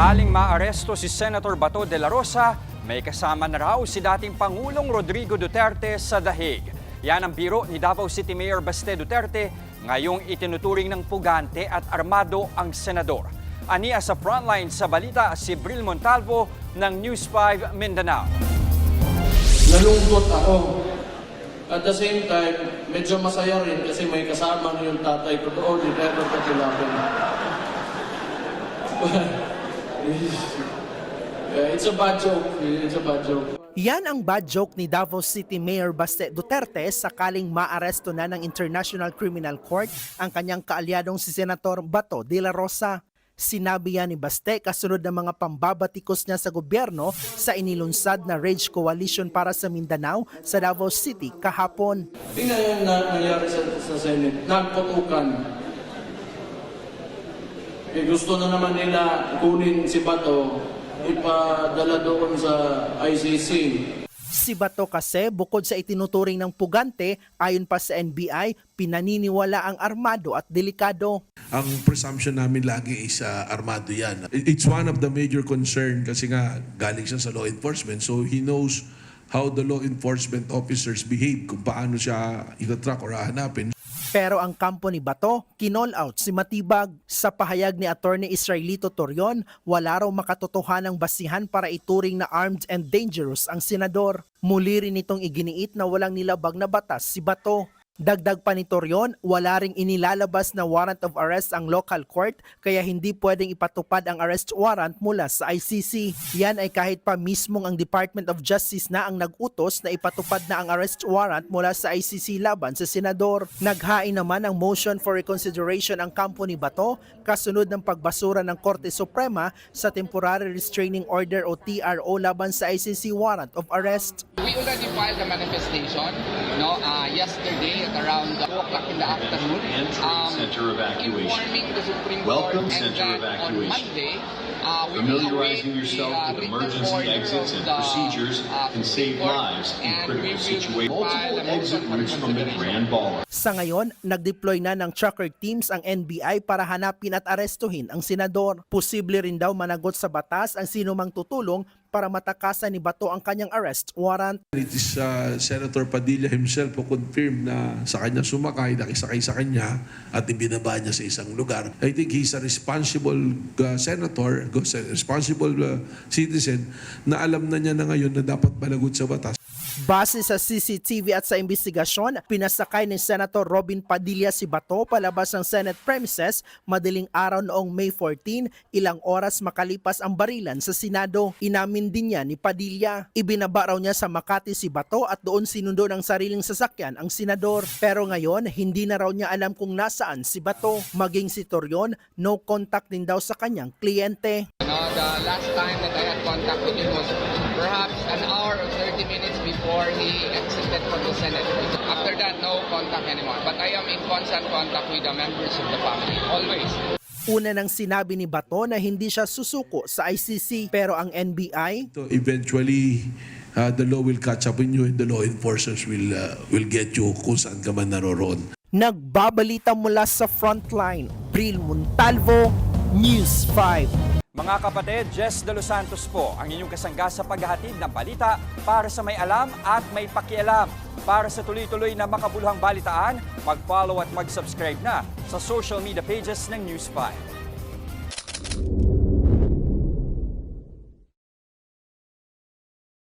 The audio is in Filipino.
Sakaling maaresto si Senator Bato de la Rosa, may kasama na raw si dating Pangulong Rodrigo Duterte sa dahig. Yan ang biro ni Davao City Mayor Baste Duterte ngayong itinuturing ng pugante at armado ang senador. Aniya sa frontline sa balita si Bril Montalvo ng News 5 Mindanao. Nalungkot ako. At the same time, medyo masaya rin kasi may kasama na yung tatay ko doon, ni Pedro Patilaban. It's a bad joke. It's a bad joke. Yan ang bad joke ni Davao City Mayor Baste Duterte sakaling maaresto na ng International Criminal Court ang kanyang kaalyadong si Senator Bato de la Rosa. Sinabi yan ni Baste kasunod ng mga pambabatikos niya sa gobyerno sa inilunsad na Rage Coalition para sa Mindanao sa Davao City kahapon. Tingnan yung nangyari sa Senate. Nagputukan. Gusto na naman nila kunin si Bato, ipadala doon sa ICC. Si Bato kasi bukod sa itinuturing ng pugante, ayon pa sa NBI, pinaniniwala ang armado at delikado. Ang presumption namin lagi is armado yan. It's one of the major concern kasi nga galing siya sa law enforcement, so he knows how the law enforcement officers behave, kung paano siya itatrack or hahanapin. Pero ang kampo ni Bato, kinall out si Matibag. Sa pahayag ni Attorney Israelito Torion, wala raw makatotohanang basihan para ituring na armed and dangerous ang senador. Muli rin itong iginiit na walang nilabag na batas si Bato. Dagdag pa ni Torion, wala ring inilalabas na warrant of arrest ang local court kaya hindi pwedeng ipatupad ang arrest warrant mula sa ICC. Yan ay kahit pa mismong ang Department of Justice na ang nag-utos na ipatupad na ang arrest warrant mula sa ICC laban sa senador. Naghain naman ang motion for reconsideration ang kampo ni Bato kasunod ng pagbasura ng Korte Suprema sa Temporary Restraining Order o TRO laban sa ICC warrant of arrest. We already filed a manifestation yesterday at around 2 o'clock in the afternoon, informing the Supreme Court and that on Monday, we will await Familiarizing yourself with emergency exits and procedures can save lives in critical situations. Multiple exit routes from the Grand Ball. Sa ngayon, nag-deploy na ng tracker teams ang NBI para hanapin at arestuhin ang senador. Posible rin daw managot sa batas ang sinumang tutulong para matakasan ni Bato ang kanyang arrest warrant. It is Senator Padilla himself who confirmed na sa kanya sumakay, nakisakay sa kanya at ibinaba niya sa isang lugar. I think he's a responsible senator, responsible citizen na alam na niya na ngayon na dapat managot sa batas. Base sa CCTV at sa investigasyon, pinasakay ni Senator Robin Padilla si Bato palabas ng Senate premises madaling araw noong May 14, ilang oras makalipas ang barilan sa Senado. Inamin din niya ni Padilla. Ibinaba raw niya sa Makati si Bato at doon sinundo ng sariling sasakyan ang senador. Pero ngayon, hindi na raw niya alam kung nasaan si Bato. Maging si Torion, no contact din daw sa kanyang kliyente. The last time that I had contact with him was perhaps an hour or 30 minutes before he exited from the Senate. After that, no contact anymore. But I am in constant contact with the members of the family, always. Una nang sinabi ni Bato na hindi siya susuko sa ICC, pero ang NBI, So eventually, the law will catch up with you and the law enforcers will get you kung saan ka man naroroon. nagbabalita mula sa frontline. Bril Montalvo, News 5. Mga kapatid, Jess De Los Santos po ang inyong kasangga sa paghahatid ng balita para sa may alam at may pakialam. Para sa tuloy-tuloy na makabuluhang balitaan, mag-follow at mag-subscribe na sa social media pages ng News 5.